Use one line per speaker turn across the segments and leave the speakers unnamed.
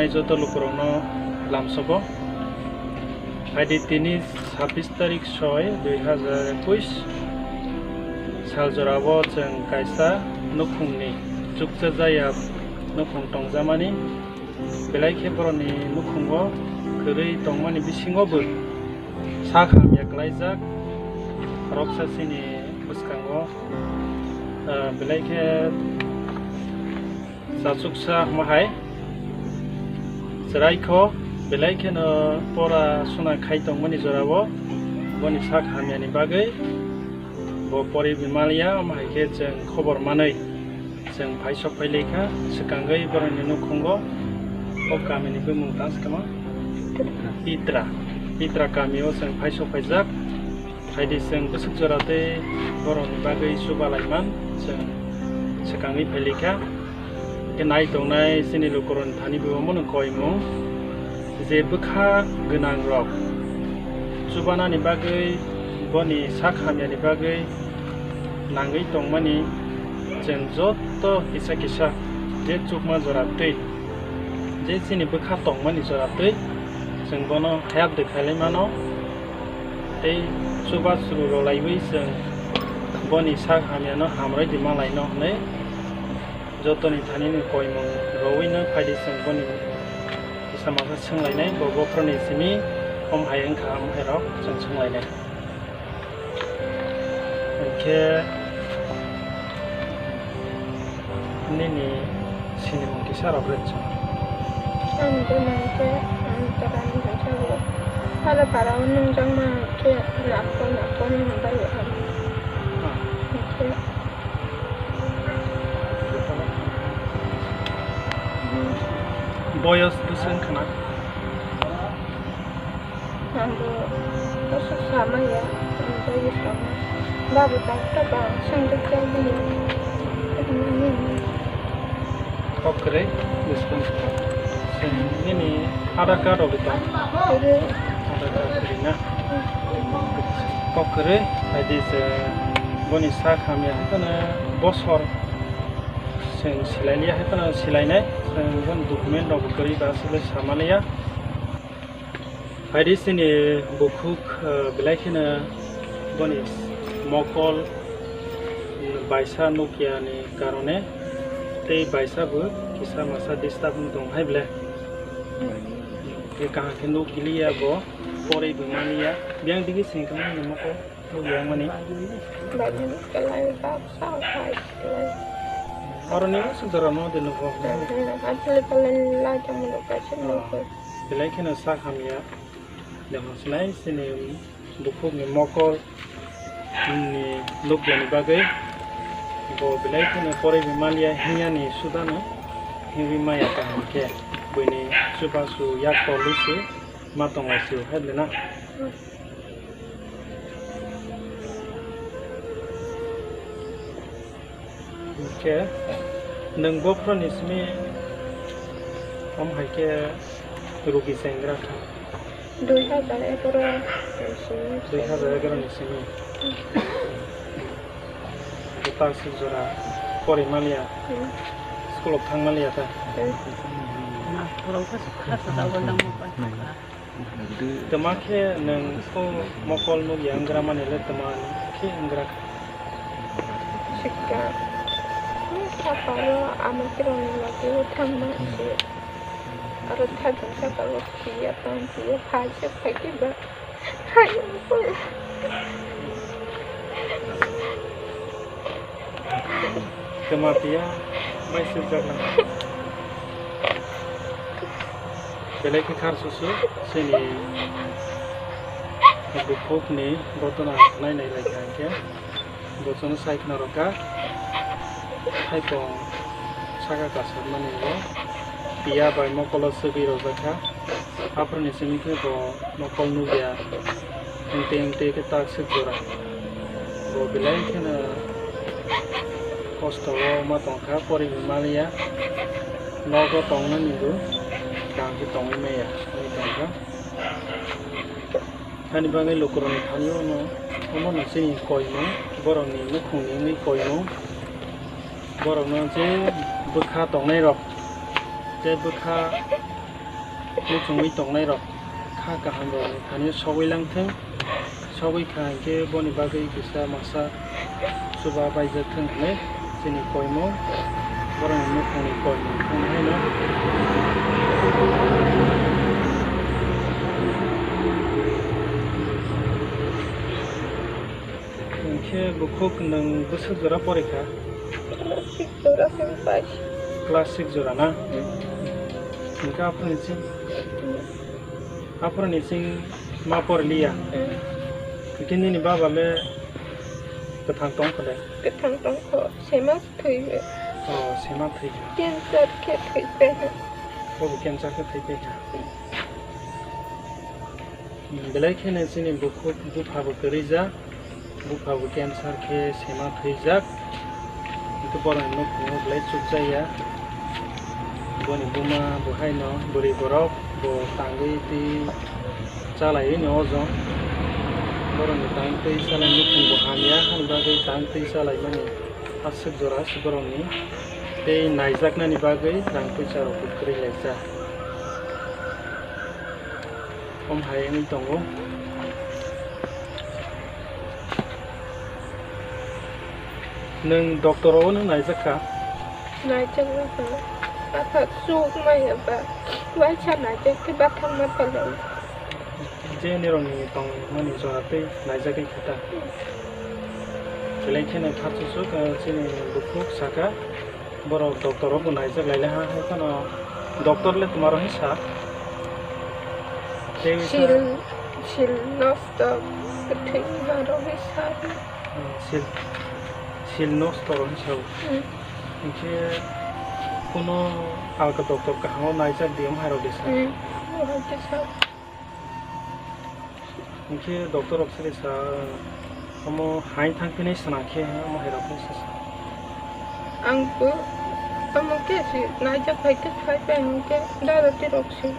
tangnai joto lukurokno lamsobo haidi 26 tarik 6 2021 saljorabo jeng kaisa nukhungni jukjajaya nukhung tongjamani belai kheboroni nukhungo kwrwi tongmani bisingobo sakham yaklaijak khoroksa sini bwskango belai khe Chubachuk mahai Raiko belai kheno pora suna khai tongmani jorabo boni sakhamyani bagai bo pori bimalia mahai khe jeng khobor manui jeng phaisok phailekha sikangai boroni nukhungo o kamini bumung taskama PITRA kamio jeng phaisok phaijak haidi jeng busuk jorate boroni bagai subalaiman jeng sikangai phailekha kenai tongnai sini lukuron thani bumon koimung je bukha gonang rok chubanani bagai boni sakhamyani bagai nangai tongmani jeng joto isa kisa je chukma joratei je sini bukha tongmani joratei jeng bono hayap dekhailai mano tei chubachuk rolaiwi jeng boni sakhamyano hamroi dimalaino nei jotoni thani koimung rowino phaidi jeng boni samasa senglainai bobokroni simi homhai engkha hamhairok jeng senglainai engke nini sini mungki sarok retso
Ananta nangke Ananta Rani Jamatia pada para unung jangma ke nakon nampai ya
boyos dusun kena
Nambo Bukhuk sama ya Nambo sama babu tak bang sendiri jadi
Okre dusun ini ada karo gitu ada karo na okre hadi se boni sakhamya kana bosor sing silailia kana silainai sing dokumen rok kari basile samania hadi sini bukhuk belaikina boni mokol baisa nukia ni karone tei baisa bu kisa masa distab dong hai ble ke kah kenu kilia bo pore bumania biang digi sing kamu namako lu yang mani
banyak kelai bab sampai
orang ini saudara mau di luar.
Asal kalian lah jamu lokasi luar.
Belai kena sakhamya, dengan selain sini bukhuk ni mokol ni luk jani bagai, bo belai kena pore bimalia hinya ni sudah no, hiwi maya kan ke, bini subasu yak polisi matong asiu, ada na. Okay. Neng bopron ismi om haike rugi sengra ka
2000 ekor
ismi kita sejora pori malia sekolah thang malia ta temake neng ko mokol nu yang gramane le teman ke engra
sikka Sapalo amat kirong lagi utama si arut hagan sapalo kia tanti haja pagi ba haja pun
Jamatia masih jalan belai ke khar susu sini bukhuk ni botona nai lagi ke botona saik naroka hai pong saka kasar manigo pia bai mokolo sebi rozaka aproni sini ke bo mokol nugia ente ke tak sejora bo belai ke na kosto ma tongka pori malia nogo tongna nigo kang ki tongi meya ni tongka hani bangai lokoroni khanyo no omo na sini koimo boroni nukhungni ni koimo borong no je bukha tongnai rok je bukha मुचुङै दंनाय रक खा गाहाम रक थानि सबै लांथों सबै खांके बनि बागै गोसा मासा सुबा बायजाथों होननानै जोंनि कयमो बर'नि मुखुंनि कयमो खुंनायनो मोनसे बुखुक नों बोसोर जरा फरिखा क्लास 6 जरा ना नोंखा आफरनिसिं मा फरलिया बिदिनो नि बाबाले गोथां दंखले
गोथां दंख सेमास थैबे
सेमा थैबे
केन्सार के थैबे
बबे केन्सार के थैबे बेलाय खेने सिनि बुखुक बुफाबो करिजा बुफाबो केन्सार के सेमा थैजाक itu borang no kuno belai cukjaya boni buma bohai no buri borok bo tangi ti calai ni ojo borang ni tangti salai nukung bohamya bagai tangti salai mani asik jora borang ni te naijak nani bagai tangti caro kukri laisa om hai ni tongo neng dokter o neng naijak ka
naijak na ka apa suk mai apa wai cha naijak ke bathang na palo
je ni rong ni tong mani jora te naijak ke khata kelai khene phatsu su ka chini bukhuk saka boro dokter o naijak laila ha ha kana dokter le tumaro hi sa sil
nosto keting haro hi sa
silnos toro hisau inke kono alka doktor ka hango naijak diam haro desa inke doktor oksere sa amo hain thangpine sanakhe amo hero proses
angpu amo ke si naijak haite khai pe ke darati roksi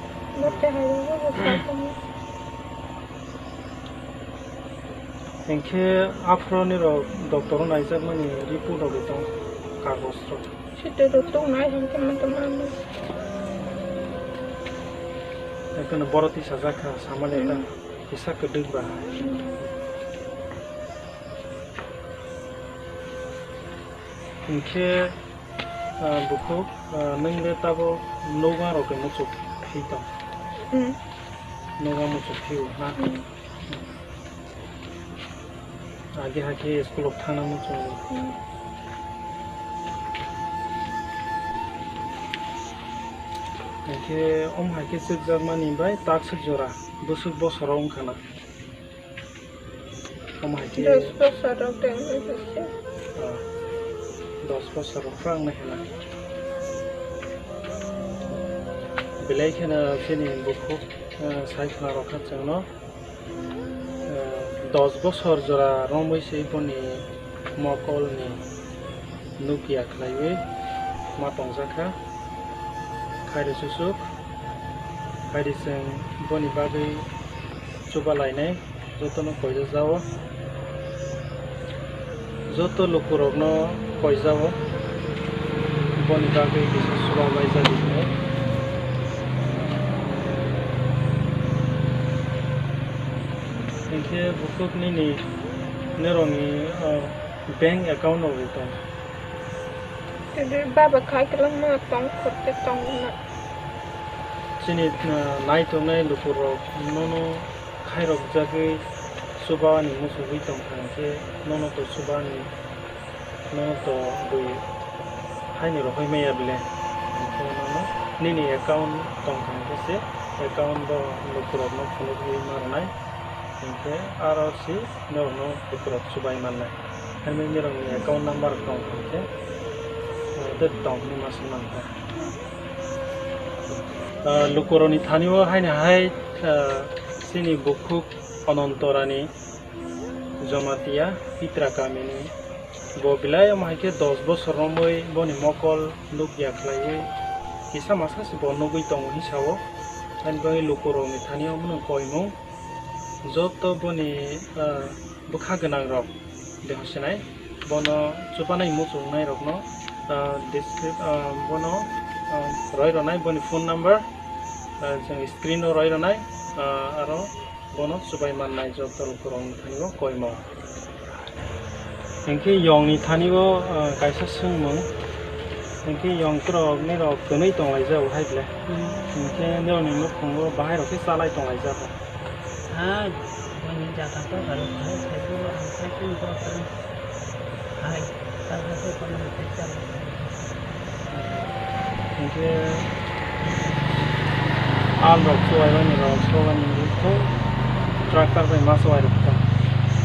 mote haro ho
Engke afroni ro doktor naijak mani report ro betong kagos ro
site ro tong nai ham teman-teman
ekana boroti sajaka samaleta isa kedeg ba engke bukhuk nengre tabo noga ro ke muchuk hito noga muchuk hiu na आगे आगे school of थाना में चलो के ओम हाके से Germany बाय ताक्स जोरा बसुक बसराव खाना ओम हाके
10 बसराव देंगे
10 बसराव फ्रांग नहला बेलाय खेना सेनि बुखुक साइखना रखा चंगनो 10 বছর জরা রমৈসে বনি মকলনি নুকিয়া খাইবে मा टंजाखा खायदे सुसुक खायदेजों बनि बागै जुबालायनाय जतनो कयजा जावो जत लोकरकनो कयजावो बनि बागै बिसोर सुबाबाय जादिने इनके बुखुकनि नेरंनि बैंक अकाउंट होय दं
Jadi baba kai kelang ma tong korte tong na.
Sini nai to nai lupuro nono kai rok jagi subani musu hui tong khangke nono to subani nono to bui hai ni rohoi meya bile nono nini account tong khangke se account bo lupuro no phone hui marnai inke ROC nono lupuro subai manai hame ni rong account number tong khangke Dift ni masih mantap. Lukuroni thaniwa hai na hai sini Bukhuk Ananta Rani Jamatia PITRA kamini bo bilai am hai ke 10 বছর romoi boni mokol luk yaklai kisa masa si bonno goi tong hisawo han bai lukuroni thaniwa mun koimo joto boni bukha ganang rok dehosinai bono chupanai muchungnai rokno descript bono roi ronai boni phone number जों स्क्रिनाव रायलायनाय आरो बनो सुबाय माननाय जतल करं थानिबो कयमो इनके यंनि थानिबो कायसा सोंमों इनके यं क्रग ने रग गनै दंलाय जाव हायब्ले इनके नेवनि मुखंबो बाहेराव के सालाय दंलाय जाव
हाय बनि जाता तो हाय थाइबो आमफ्राय जों दर हाय तारखौ बनि फैसा
इनके आलरग सवायबानि रग सवानि बुखौ ट्राक्टर बाय मा सवाय रग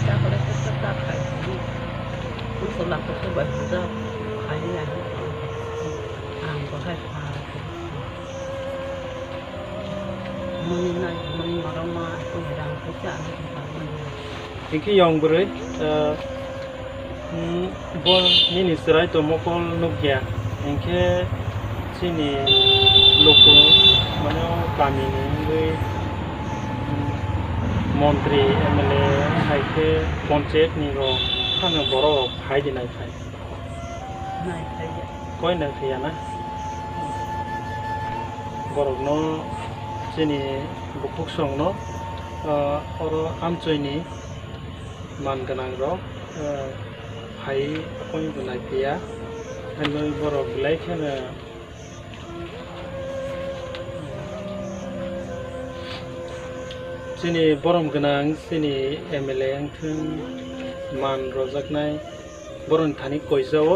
जाखले तो ताखाय उसला को बायजा हाय या आं को हाय पा मनि मारामा तो रां फैसा
इनके यं बोरै बन मिनिस्टाराय तो मकल नुकिया इनके सिनि लोको माने गामिनि बै मन्त्री एमएलए हायके पन्चायत नि रो खानो बरो फायदिनाय फाय
नाय फाय
कय ना फैयाना बरगनो सिनि बुखुक संनो अरो आमचयनि मानगोनां रो फाय कय बुनाय फैया आरो बरग लायखेनो सिनि बरम गोनां सिनि एमएलए अंथों मान रजाकनाय बरन थानि कयजाव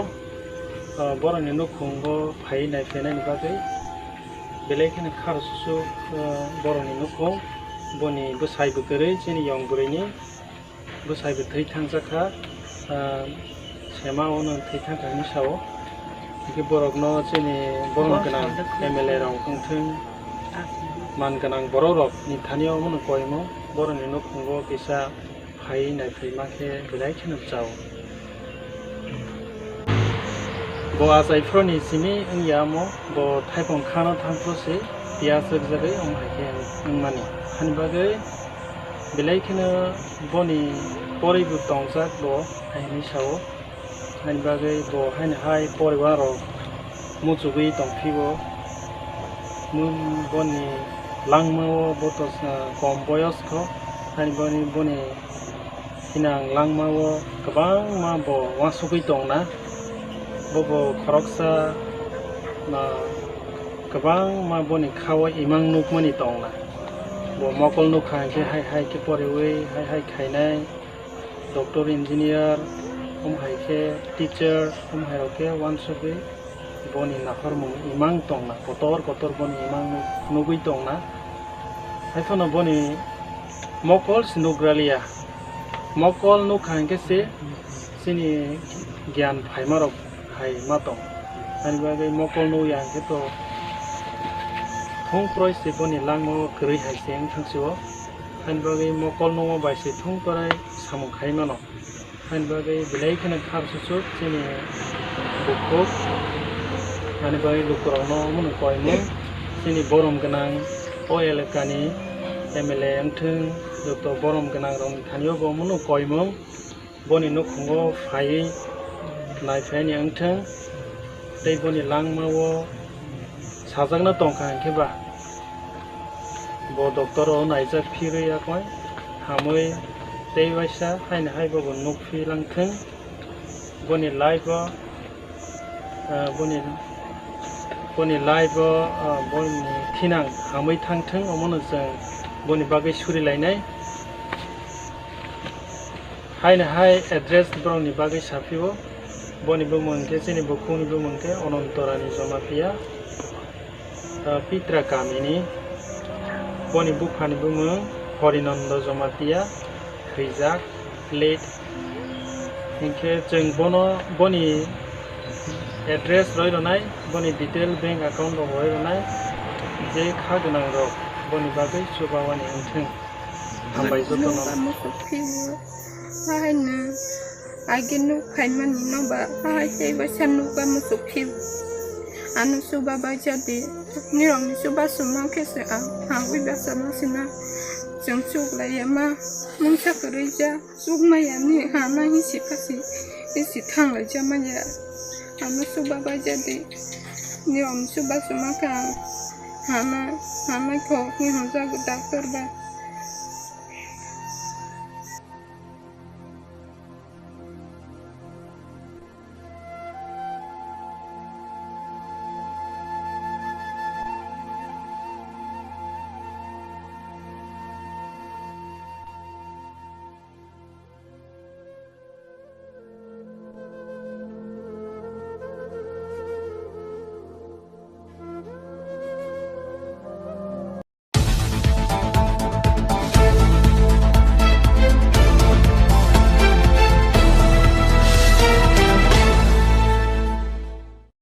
बरनि नुखुंबो फायनाय फैनायनि बागै बेलेखेनो खारसुसु बरनि नुखुं बनि बोसायबो गोरै सिनि यं बुरैनि बोसायबो थै थांजाखा सेमा उन थै थांखानि साव इके बरगनो सिनि बरन गोनां एमएलए राव अंथों मान गोनां बर' रग नि थानियाव मन कयमो बरनि नुखुंबो बिसा फायनाय फैमाखे बेलायखेनो जाव bo asaifroni sini yamo bo thaipong khana thangprosi piasek jagai omhaike mani hanbagai belaikhena boni poribu tongjak bo haini sao hanbagai bo haini hai poribaro muchugui tongphibo mun boni langmao botos kom boyosko hanbani boni hinang langmao kabang ma bo wasugui tongna bobo khoroksa na kabang ma boni khawa imang nukmani tongna bo mokol nukha ke hai ke poriwe hai khainai doctor engineer hai ke teacher hai roke wansobe boni nahormung imang tongna kotor boni imang nugui tongna hai fono boni mokol sinugralia mokol nukha ke se sini gyan phaimarok hai matong hanbagai mokol no yang ke to thong proi se boni langmo krei hai seng thangsiwo hanbagai mokol no bai se thong parai samung khai mano hanbagai bilai khana kharsusu sini bukhuk hanbagai lukurano mun koimo sini borom ganang oil kani MLA angthung dokto borom ganang rong thaniyo bo mun koimo boni no khungo phai nai phani angthung tei boni langmao sajagna tongkha angkeba bo doctor o naijak phire yakoi hamoi tei waisa haina haibo nukphi langthung boni live boni live boni thinang hamoi thangthung omono jeng boni bagai surilainai haina hai address brong ni bagai sapibo boni bumangke sini bukhuni bumangke Ananta Rani Jamatia PITRA kamini boni bukhani bumang Ananta Jamatia Rijak late inke jeng bono boni address roironai boni detail bank account roironai je khagunang rok boni bagai subawani angthung hambai jotono
haina agenu khaimani noba haite basanu ba musukhi anu suba bajati nirom suba suma kese ha wiba sama sina jengchuk la yama mungsa kerja sugma yani hana hisi kasi isi thang la jamanya anu suba bajati nirom suba suma ka hama hama ko ni honza gu doctor ba